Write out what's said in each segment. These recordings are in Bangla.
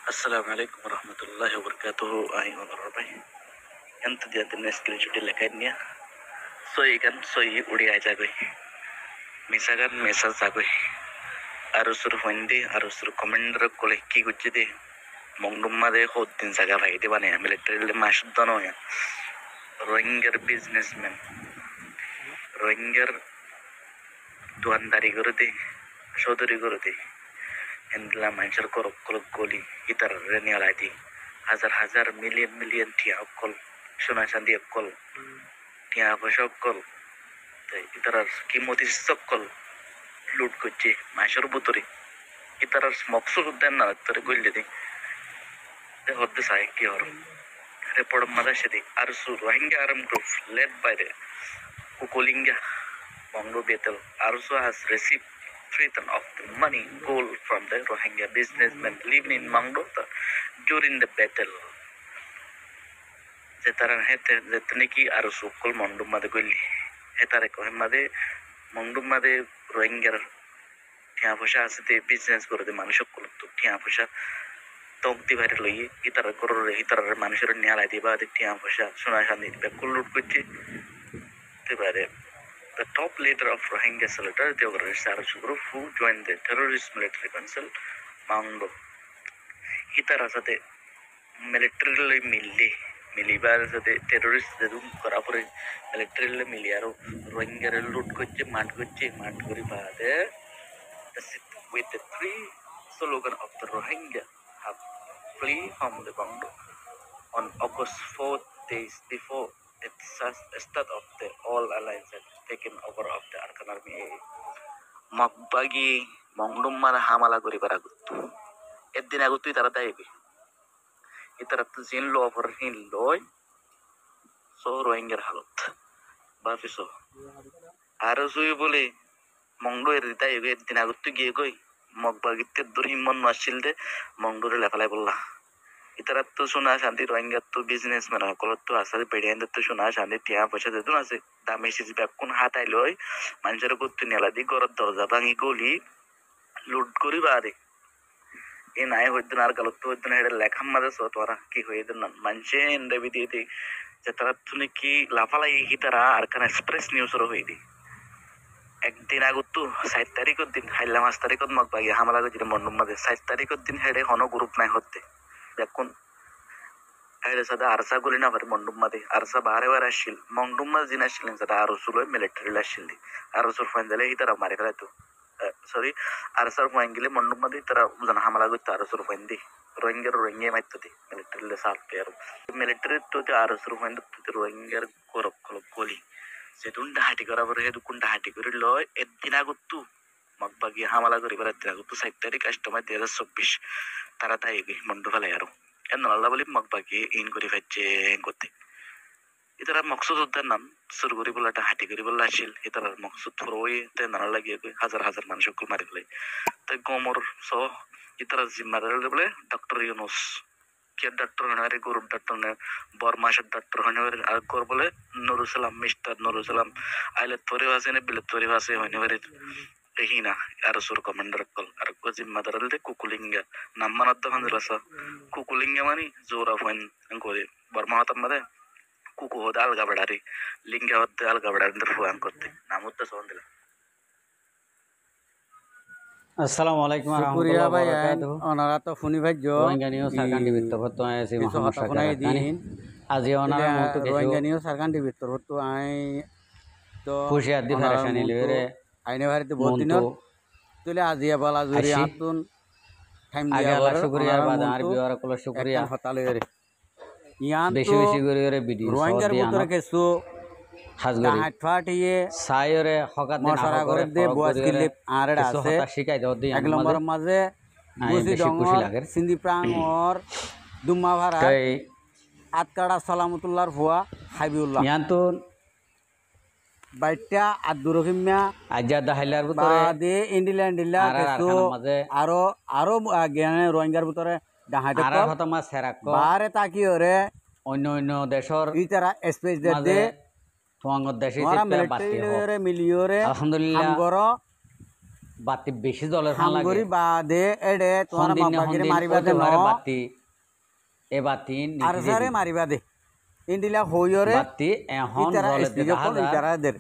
Assalamu alaikum warahmatullahi wabarakatuh. Ay onar bay. Enta dia tinna skill chuti lekanya. Soi kan soi udi aja goi. Misagan mesa sagoi. Arusur hondi arusur commander kole ki gujide. Mongdumma de hodin saga bhai de bane military le masudano ya. Rohingya businessman. Rohingya duandari gorode. Shodori gorode. Endla manchar korok kolok goli itar renialati. হাজার মিলিয়ন টিয়া অকল সোনা চান্দি অকল টিয়া পয়সা অকল ইতার কিমতি সকল লুট করছে মাসের ভিতরে ইতার মকসুদ উদ্যান না তোরে গইলে দি হতে চাই কি হর রেপোর্ট মাদাসে আর সু Rohingya arm group led by the Kukulinga Mongdo Betel also has received threaten of the money gold from the Rohingya businessmen living in Mongdo during the battle. Zetaran hete zetniki aru sukul Mondum made gulli. Hetare ko hemmade Mondum made Rohingya টিয়া পয়সা আছে বিজনেস করে দে মানুষক তো টিয়া পয়সা তক দিবারে লই ইতার কররে ইতার মানুষের নিয়ালাই দিবা টিয়া পয়সা সোনা চাঁদি দিবা কুলুট করছে দিবারে. The top leader of Rohingya solidarity organization group who joined the terrorist military council Mangdo. Itara sate military milibar sate terrorist dedum kara pore military miliaro Rohingya loot koche mat kori baade with the three slogan of the Rohingya have flee from the Mangdo on August 4 days before it start of the all alliance had taken over of the Arkan army. Magbagi Mongdum mana hamala gori baragut. Eddin agutu itara daibi. Itara zin lo over hin loy. So Rohingya halot. Bafiso. Arasui bole Mongdo erita ege eddin agutu giegoi. Magbagi te durhimon masilde Mongdo re lefalai bolla. इतर तो सुना शांति रोहिंग्या तो बिजनेसमॅन कलत तो आसारी पेडियांत तो सुना शांति टिया पयशा देतून आसे दामेशीज बेकुन हात आयलोय मानशेर गुत्तु नेलादी गरत दरजा भांगी गली लुट करी बारे ए नाय होइदन आर गलत तो होइदन हेडे लेखाम मादे सोतवारा की होइदन मानशे एंडे बिदिति जेतरा तुने की लाफालाई हितरा आरकान एक्सप्रेस न्यूज रो होइदी একদিন আগতো 7 তারিখের দিন হাইলা 5 তারিখত মগ বাগি হামলা গজিরে মন্ডম মাদে 7 তারিখের দিন হেডে হনো গ্রুপ নাই হতে দেখুন হেডে সাদা আরসা গুলি না পারে মন্ডম মাদে আরসা বারে আসিল মন্ডম মাদ জিনা আসিলেন সাদা আরসুল মিলিটারি আসিল দি আরসুর ফাইন্দালে হিতারা মারি ফেলাইতো সরি আরসার ফাইঙ্গিলে মন্ডম মাদে তারা জানা হামলা গইতো আরসুর ফাইন্দি রোহিঙ্গা মাইতো দি মিলিটারি লে সাল পেয়ার মিলিটারি তো আরসুর ফাইন্দ তো রোহিঙ্গার করক কলক গলি যেতুন ডাহাটি করা পরে হেদুকুন ডাহাটি করে লয় একদিন আগতো মগবাগি হামলা করি পরে একদিন আগতো 7 তারিখ কাস্টমার 2024 তারা তাই মন্ডু ফেলাই আর এন আল্লাহ বলি মগবাগি ইন করে ফেলছে করতে ইতারা মকসুদ উদ্যান নাম শুরু করি বলে ডাহাটি করি বলে আসিল ইতারা মকসুদ ফুরোই তে নানা লাগিয়ে হাজার মানুষ সকল মারি ফেলে তাই গোমর সহ ইতারা জিম্মাদার বলে ডক্টর ইউনুস কে ডক্টর হনারে গরুর ডক্টর নে বরমাসের ডক্টর হনারে আর কর বলে নুরুসালাম মিস্টার নুরুসালাম আইলে তোরে ভাষে নে বিলে তোরে ভাষে হইনে পারে দেখিনা আর সুর কমান্ডার কল আর কো জিম্মাদার দে কুকুলিঙ্গা নাম্মানাত হনরাস কুকুলিঙ্গা মানে জোরা ফইন করে বর্মা হতাম মাদে কুকু হদা আলগা বড়ারি লিঙ্গা হতে আলগা বড়ারি ফুয়ান করতে নামুত সন দিলা. আসসালামু আলাইকুম warahmatullahi wabarakatuh. ওনারা তো ফোনি ভাইজ রোহিঙ্গা নিউজ সারকান্ডি ভিতর তো আইছি মোহাম্মদ শাকির আজি ওনারা মতো কিছু রোহিঙ্গা নিউজ সারকান্ডি ভিতর তো আই তো খুশিয়ার দি ফেরাশানি লরে আইনে ভারিতে বহুত দিন তুলে আজি বালা জুরি আতুন টাইম আগে দিয়া আল্লাহ শুকরিয়া বাদ আর বিওয়ার কল শুকরিয়া হতালে রে ইয়ান বেশি বেশি করে ভিডিও রোহিঙ্গার ভিতরে কিছু হাজগরি হাটফাটিয়ে সায়রে হকাত না মশারা করে দে বয়স কিলে আরে আছে শিখাই দাও দি এক নম্বর মাঝে বুঝি ডঙ্গর সিন্ধি প্রাঙ্গর দুম্মা ভাড়া আতকাড়া সালামতুল্লাহর ভুয়া হাবিউল্লাহ ইয়ান্তু বাইটা আব্দুর রহিমিয়া আজাদা হাইলার ভিতরে বাদে ইন্ডিল্যান্ডিলা কিছু আরো জ্ঞানে রোহিঙ্গার ভিতরে ডাহাতে আর হতা মা সেরাক বারে তাকিয়ে রে অন্য দেশর ইতারা স্পেস দে তোমার দেশে মিলিয়রে আলহামদুলিল্লাহ আমগর বাতি বেশি জলের হাম লাগে করি বাদে এডে তোমার মগবাগিরে মারিবা দে ন বাতি এ বাতি আর সারে মারিবা দে ইন্ডিলা হইরে বাতি এখন ইতারা জলে এসপি যখন ইতারা দের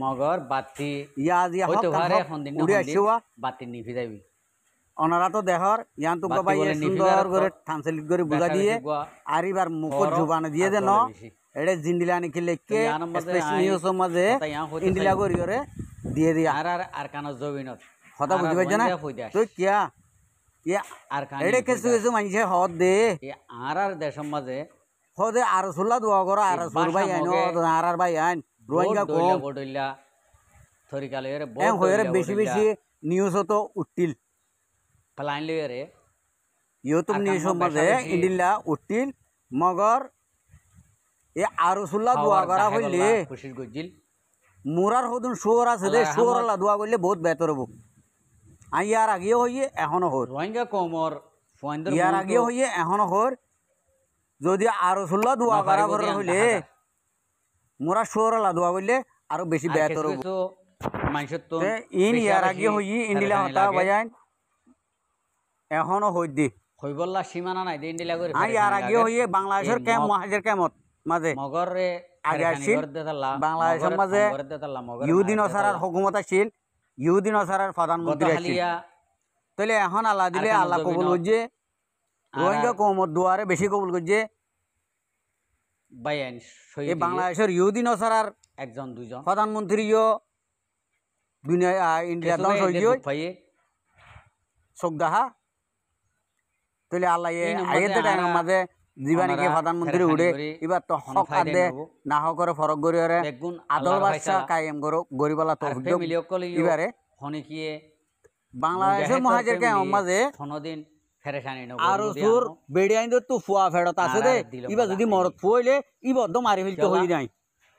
মগর বাতি ইয়া দিয়া হক হইতে পারে এখন দিন উড়ে আসিওয়া বাতি নিভি যাবি অনারা তো দেহর ইয়ান তো বাতি বাই বলে নিভি সুন্দর যাওয়ার করে পর ট্রান্সলেট করে বুঝা দিয়ে আর এবার মুখ জুবানে দিয়ে দেন এডে জিন্ডিলা নিকে লেখকে স্পেশাল নিউজ মাঝে ইন্ডিলা করিরে দিয়ে দিয়া আর কান জবিনত কথা বুঝি পাইছ না তুই কিয়া ইয়া আর কান এডে কিছু কিছু মানুষে হদ দে আর দেশের মাঝে হদে আর সুল্লা দোয়া করো আর সুর ভাই আইন আর ভাই আইন রোহিঙ্গা কম বডইলা থরিকালে রে এম হইরে বেশি বেশি নিউজ তো উঠিল প্লান লইরে ইউটিউব নিউজ মাঝে ইন্ডিলা উঠিল মগর এ আর সুল্লা দোয়া করা হইলে খুশির গজিল মুরার হদুন শুয়োর আছে দে শুয়োরলা দোয়া করলে বহুত বেতর হবো আর ইয়ার আগে হইয়ে এখনো হর রোহিঙ্গা কমর ফয়েন্দর ইয়ার আগে হইয়ে এখনো হর যদি আরো ষোলো দোয়া করা করে হইলে মোরা শুয়োরলা দোয়া করলে আরো বেশি বেতর হবো মানুষের তো ইন ইয়ার আগে হইয়ে ইন্ডিলা হতা বাজান এখনো হই দি হইবল্লা সীমানা নাই দিন দিলা করে আর ইয়ার আগে হইয়ে বাংলাদেশের ক্যাম্প মহাজের ক্যাম্পত মাঝে মগর রে আগে আসছিল বাংলাদেশের মাঝে ইহুদিন অসারার হুকুমত আসছিল ইহুদিন অসারার প্রধানমন্ত্রী আসছিল তাহলে এখন আল্লাহ দিলে আল্লাহ কবুল করছে রোহিঙ্গা কমর দুয়ারে বেশি কবুল করছে বাইন এই বাংলাদেশের ইহুদিন অসারার একজন দুজন প্রধানমন্ত্রীও দুনিয়া ইন্ডিয়া ধ্বংস হয়ে চোখ দেখা তাহলে আল্লাহ আগে টাইমের মাঝে জীবানীকে প্রধানমন্ত্রী উঠে এবার তো হক আদে না হকরে ফরক গরিয়রে আদল বাদশা কায়েম করো গরিবালা তো এবারে হনিকিয়ে বাংলাদেশের মহাজের কে মাঝে ফনদিন ফেরেশানি নব আর সুর বেড়িয়াইন তো ফুয়া ফেরত আছে দে ইবা যদি মরত ফুইলে ইবা অদ্দ মারি ফেলতে হই নাই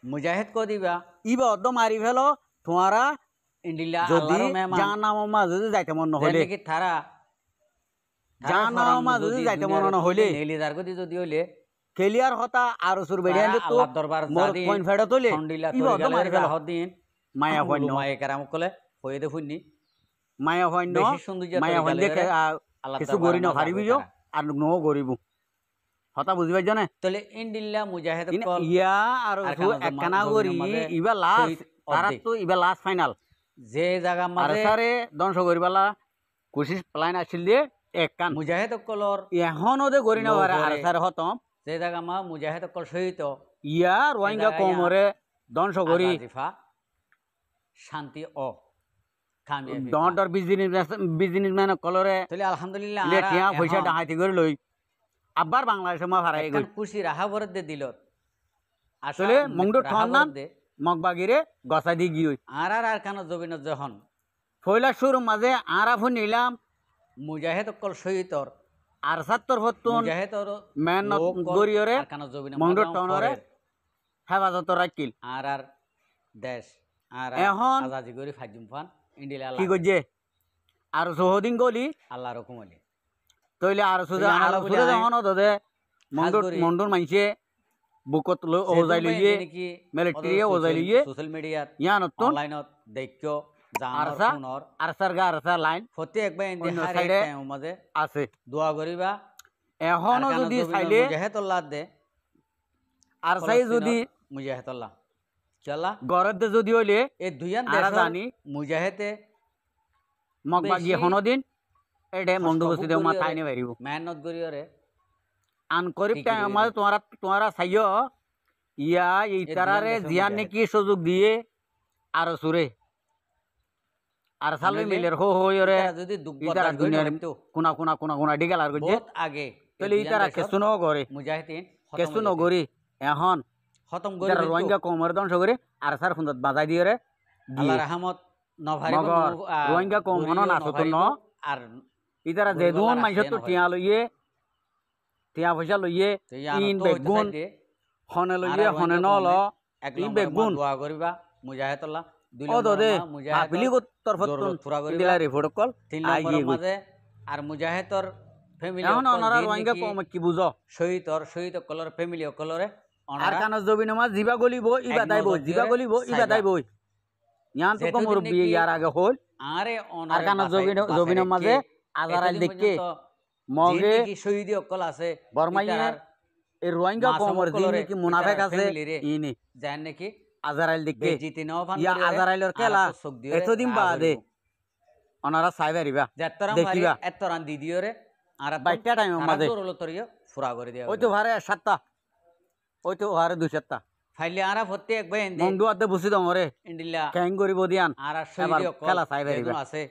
মুজাহিদ কো দিবা ইবা অদ্দ মারি ফেলো তোমারা ইন্ডিলা যদি জানাম মাঝে যদি যাইতে মন হইলে কি থারা জানাম মাঝে যদি যাইতে মন না হইলে নেলিদার গদি যদি হইলে খেলিয়ার হতা আর সুর বেড়িয়াইন তো দরবার মরত পয়েন্ট ফেরত হইলে ইবা অদ্দ মারি ফেলো হদিন মায়া হইন মায়া কারাম কলে হই দে ফুনি মায়া হইন মায়া হইন দেখে কিছু গরি না হারিবি যো আর নো গরিবু হতা বুঝি পাইছ না তাহলে ইন্ডিল্লা মুজাহিদ কল ইয়া আর একখানা গরি ইবা লাস্ট তারা তো ইবা লাস্ট ফাইনাল যে জায়গা আর মাঝে সারে ধ্বংস করিবালা কোশিশ প্ল্যান আসিল দিয়ে একখান মুজাহিদ কলর এখনো দে গরি না পারে আর সারে হতম যে জায়গা মা মুজাহিদ কল সহিত ইয়া রোহিঙ্গা কমরে ধ্বংস করি শান্তি ও ডর বিজনেসম্যান কলরে তাহলে আলহামদুলিল্লাহ টিয়া পয়সা ডাহাইতি করে লই আবার বাংলাদেশে মা হারাই গই খুশি রাহা ভরত দে দিল আসলে মংডু ঠন মগবাগিরে গসা দি গিয়ে আর কান জবিন যখন ফয়লা শুরু মাঝে আরা ফোন নিলাম মুজাহিদ কল সহিতর আর ৭০ মুজাহিদর মেন গরিয়রে কান জবিন মংডু ঠনরে হেফাজত রাখিল আর দেশ আর এখন আজাদি গরি ফাজিম ফান ইন্ডিয়া কি গজে আর সহদিন গলি আল্লাহ রকম হলি তইলে আর সুদে আর সুদে যখন দদে মন্ডুর মাইছে বুকত ওজাই লইয়ে মিলিটারি ওজাই লইয়ে সোশ্যাল মিডিয়াত ইয়ানত অনলাইনত দেখো জানার ফোনর আরসার গা আরসার লাইন ফতে একবার ইন্দি হারে টাইম মাঝে আছে দোয়া করিবা এখনো যদি চাইলে মুজাহিদুল্লাহ দে আর চাই যদি মুজাহিদুল্লাহ চলা গরদ যদি হইলে এই দুইয়ান দেশ জানি মুজাহিদে মগবাগি হনদিন এডে মন্ডু বসি দে মা তাইনে বাইরিব মেহনত করিয়রে আন করিব টাইম আমাদের তোমারা চাইও ইয়া এই তারারে জিয়ান নাকি সুযোগ দিয়ে আর সুরে আর সালে মিলের হো হইরে যদি ইতারা দুনিয়ার কোনা কোনা কোনা কোনা ডিগাল আর গজে আগে তাহলে ইতারা কেসু ন করে মুজাহিদিন কেসু ন করি এখন খতম করে রোহিঙ্গা কমর ধ্বংস করে আর সার ফুন্দত বাজাই দিয়ে রে আল্লাহ রহমত নভারি রোহিঙ্গা কম হন না সত ন আর ইতারা যে দুন মাইছ তো টিয়া লইয়ে টিয়া পয়সা লইয়ে ইন বেগুন হনে লইয়ে হনে ন ল ইন বেগুন দোয়া করিবা মুজাহিদুল্লাহ ও দদে আপিলি কো তরফত দিলা রিপোর্ট কল আই গিয়ে মাঝে আর মুজাহিদর ফ্যামিলি এখন ওনারা রোহিঙ্গা কম কি বুঝো শহীদ কলর ফ্যামিলি কলরে আর কান জবিন মা জিবা গলিব ইবা দাইব জিবা গলিব ইবা দাইব ইয়ান তো কম মুরব্বি ইয়ার আগে হল আরে আর কানা জবিনের মাঝে আজারাইল দেখকে মগে শহীদ অকল আছে বর্মাইয়ে এই রোহিঙ্গা কমর দিন কি মুনাফেক আছে ইনি জান নাকি আজারাইল দেখকে জিতে নাও ফান ইয়া আজারাইলর খেলা এতদিন বাদে ওনারা সাইবারিবা দেখিবা এতরান দিদিওরে আর বাইটা টাইমের মাঝে তোরলো তরিও ফুরা করে দিয়া ওই তো ভারে 7টা ওই তো ভারে 2-7টা ফাইলে আরা ফতে এক ভাই এন্দি মংদু আদে বুঝি দমরে ইন্ডিলা ক্যাং করিব দিয়ান আর শহীদ অকল খেলা সাইবারিবা আছে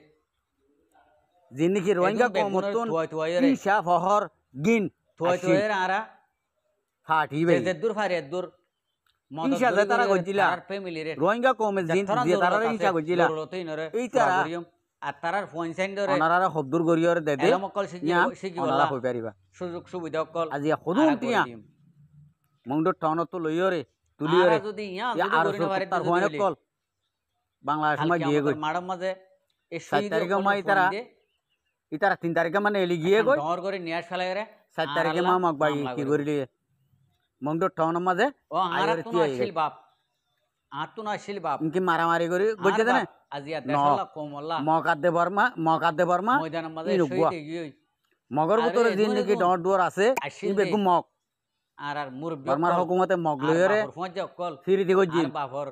যিনি কি রোহিঙ্গা কমতন ইসা ফহর গিন থুয়াইয়ের আরা ফাটি বে যে দূর ফারে দূর ইসা যে তারা কইছিলা আর ফ্যামিলি রে রোহিঙ্গা কমে জিন যে তারা ইসা কইছিলা এই তারা আর তারার ফোন সেন্ড করে ওনারা হবদুর গরিয়র দে দে এলামকল শিকি ওনারা কই পারিবা সুযোগ সুবিধা অকল আজি খুদুম টিয়া মংডো টাউন তো লইয়রে তুলিয়রে আর যদি ইয়া আর যদি গরিনা বারে তার হয় কল বাংলাদেশ মা গিয়ে গই মাডাম মাঝে এই 7 তারিখে মা ইতারা 3 তারিখে মানে এলি গিয়ে গই ডর করে নিয়াস ফেলাই রে 7 তারিখে মা মগ বাই কি করিলি মংডো টাউন মাঝে ও আর তো আসিল বাপ আর তো আসিল বাপ ইনকি মারামারি করি গইছে না আজিয়া দেশলা কোমল্লা মকাদে বর্মা ময়দান মাঝে শহীদ গই মগর ভিতর দিন নাকি ডর ডুয়ার আছে ই বেগু মগ আর মুরব্বি বর্মার হুকুমতে মগ লইরে ফঞ্জা অকল ফিরি দিগো জি আর বাপর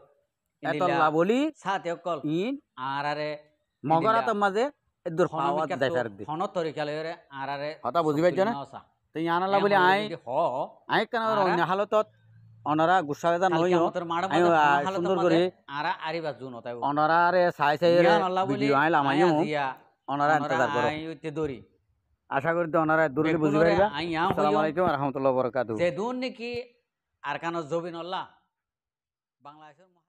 এতলা বলি সাথে অকল ইন আর আরে মগরাত মাঝে এদুর পাওয়া যাইতার দি ফন তরিকা লইরে আর আরে কথা বুঝি পাইছ না তো ইয়ানালা বলি আই কেন অন্য হালতত অনরা গুসাবেদা নইও সুন্দর করে আরা আরিবা জুন হতাই অনরা রে সাই সাই রে ভিডিও আইলা মাইও অনরা ইন্তজার করো আইতে দরি আশা করি তো অনরা দূরে বুঝি পারিবা আসসালামু আলাইকুম ওয়া রাহমাতুল্লাহি ওয়া বারাকাতুহু যে দুন নাকি আর কানো জবিন আল্লাহ বাংলাদেশের